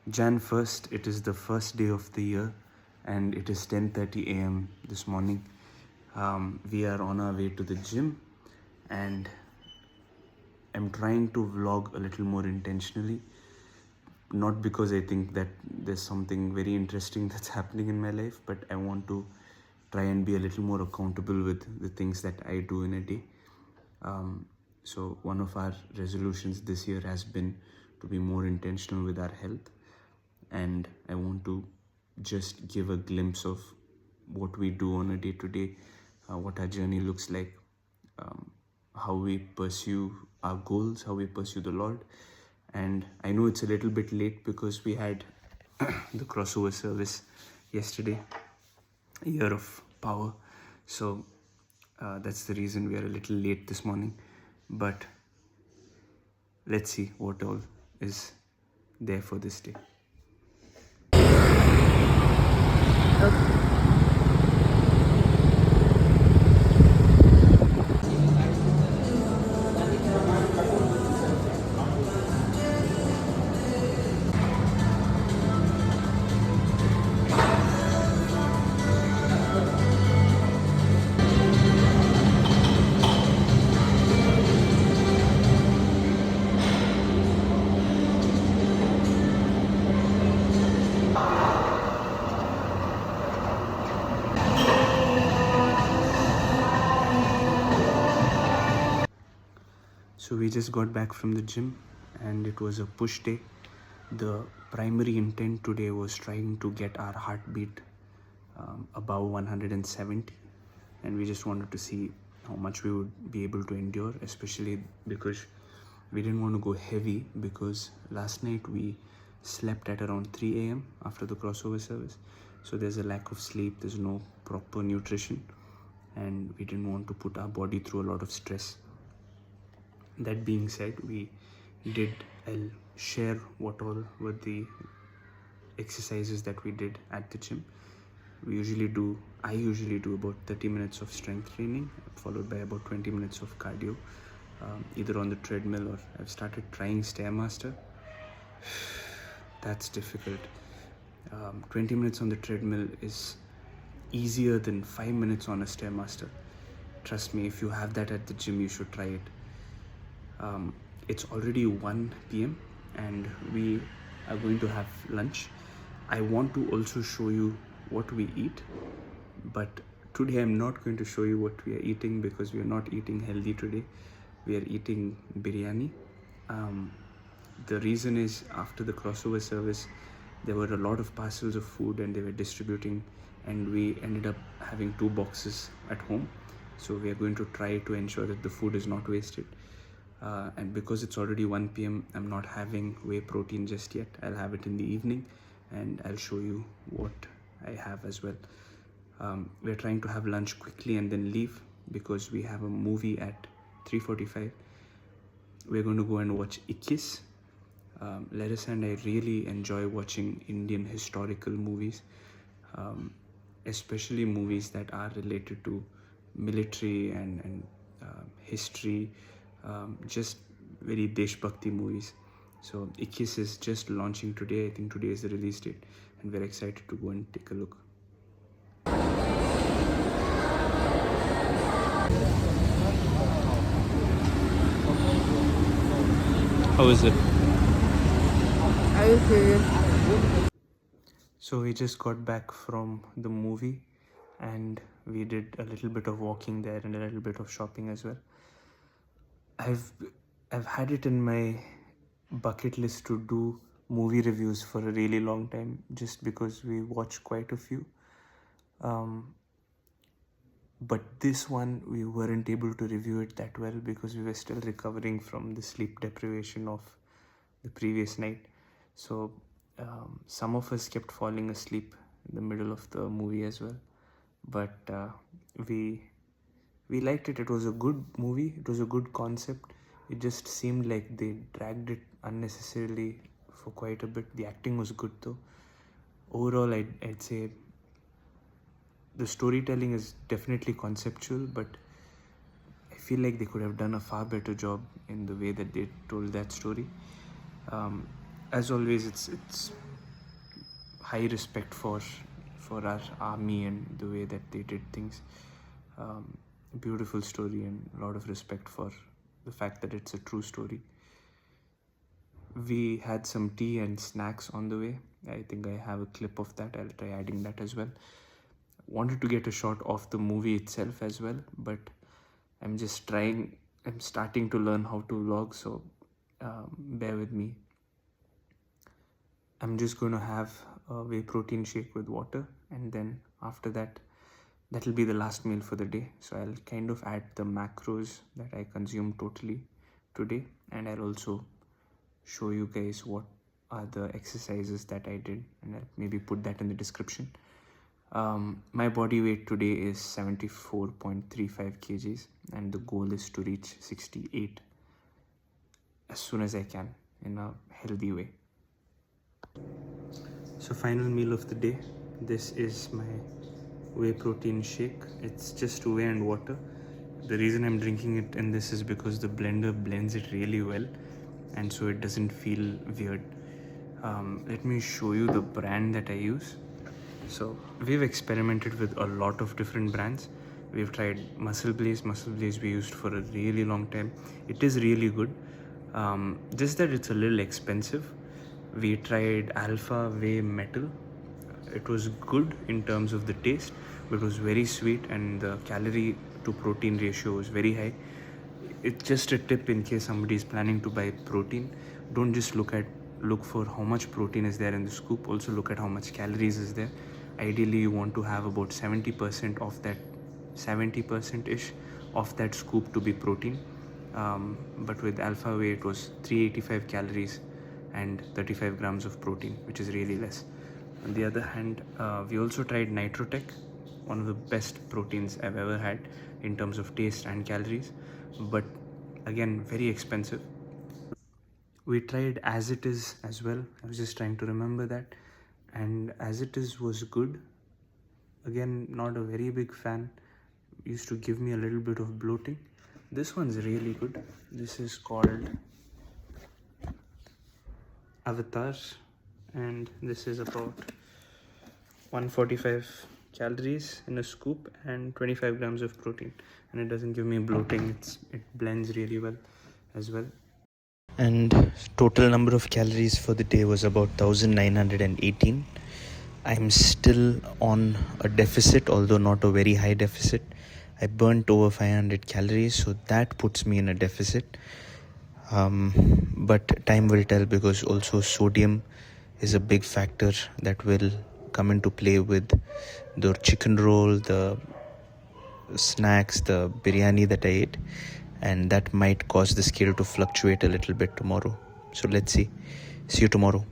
Jan 1st, it is the first day of the year and it is 10:30 a.m. this morning. We are on our way to the gym and I'm trying to vlog a little more intentionally. Not because I think that there's something very interesting that's happening in my life, but I want to try and be a little more accountable with the things that I do in a day. So one of our resolutions this year has been to be more intentional with our health, and I want to just give a glimpse of what we do on a day-to-day, what our journey looks like, how we pursue our goals, how we pursue the Lord. And I know it's a little bit late because we had the crossover service yesterday, a year of power. So that's the reason we are a little late this morning. But let's see what all is there for this day. So we just got back from the gym and it was a push day. The primary intent today was trying to get our heartbeat above 170, and we just wanted to see how much we would be able to endure, especially because we didn't want to go heavy because last night we slept at around 3 a.m. after the crossover service. So there's a lack of sleep, there's no proper nutrition, and we didn't want to put our body through a lot of stress. That being said, I'll share what all were the exercises that we did at the gym. I usually do about 30 minutes of strength training, followed by about 20 minutes of cardio, either on the treadmill or I've started trying Stairmaster. That's difficult. 20 minutes on the treadmill is easier than 5 minutes on a Stairmaster. Trust me, if you have that at the gym, you should try it. It's already 1 p.m. and we are going to have lunch. I want to also show you what we eat, but today I'm not going to show you what we are eating because we are not eating healthy today. We are eating biryani. The reason is after the crossover service, there were a lot of parcels of food and they were distributing, and we ended up having 2 boxes at home. So we are going to try to ensure that the food is not wasted. And because it's already 1 p.m, I'm not having whey protein just yet. I'll have it in the evening and I'll show you what I have as well. We're trying to have lunch quickly and then leave because we have a movie at 3:45. We're going to go and watch Ikkis. Larissa and I really enjoy watching Indian historical movies, especially movies that are related to military and history, just very Deshbhakti movies. So Ikkis is just launching today. I think today is the release date and we're excited to go and take a look. How is it? Are you serious? So we just got back from the movie and we did a little bit of walking there and a little bit of shopping as well. I've had it in my bucket list to do movie reviews for a really long time just because we watch quite a few. But this one we weren't able to review it that well because we were still recovering from the sleep deprivation of the previous night. So some of us kept falling asleep in the middle of the movie as well. But we liked it. It was a good movie. It was a good concept. It just seemed like they dragged it unnecessarily for quite a bit. The acting was good though. Overall, I'd say the storytelling is definitely conceptual, but I feel like they could have done a far better job in the way that they told that story. As always, it's high respect for our army and the way that they did things. Beautiful story, and a lot of respect for the fact that it's a true story. We had some tea and snacks on the way. I think I have a clip of that. I'll try adding that as well. Wanted to get a shot of the movie itself as well, but I'm starting to learn how to vlog, so bear with me. I'm just going to have a whey protein shake with water, and then after that, that'll be the last meal for the day. So I'll kind of add the macros that I consume totally today, and I'll also show you guys what are the exercises that I did, and I'll maybe put that in the description. My body weight today is 74.35 kgs, and the goal is to reach 68 as soon as I can in a healthy way. So final meal of the day, this is my whey protein shake. It's just whey and water. The reason I'm drinking it in this is because the blender blends it really well, and so it doesn't feel weird. Let me show you the brand that I use. So we've experimented with a lot of different brands. We've tried Muscle Blaze we used for a really long time. It is really good, just that it's a little expensive. We tried Alpha Whey Metal. It was good in terms of the taste, but it was very sweet, and the calorie to protein ratio was very high. It's just a tip in case somebody is planning to buy protein. Don't just look for how much protein is there in the scoop. Also look at how much calories is there. Ideally, you want to have about 70% of that, 70%-ish of that scoop to be protein. But with Alpha Whey, it was 385 calories and 35 grams of protein, which is really less. On the other hand, we also tried Nitrotech, one of the best proteins I've ever had in terms of taste and calories, but again, very expensive. We tried As It Is as well. I was just trying to remember that, and As It Is was good. Again, not a very big fan. Used to give me a little bit of bloating. This one's really good. This is called Avatar, and this is about 145 calories in a scoop and 25 grams of protein, and it doesn't give me bloating. It blends really well as well. And total number of calories for the day was about 1918. I'm still on a deficit, although not a very high deficit. I burnt over 500 calories, so that puts me in a deficit. But time will tell, because also sodium is a big factor that will come into play with the chicken roll, the snacks, the biryani that I ate, and that might cause the scale to fluctuate a little bit tomorrow. So let's see. See you tomorrow.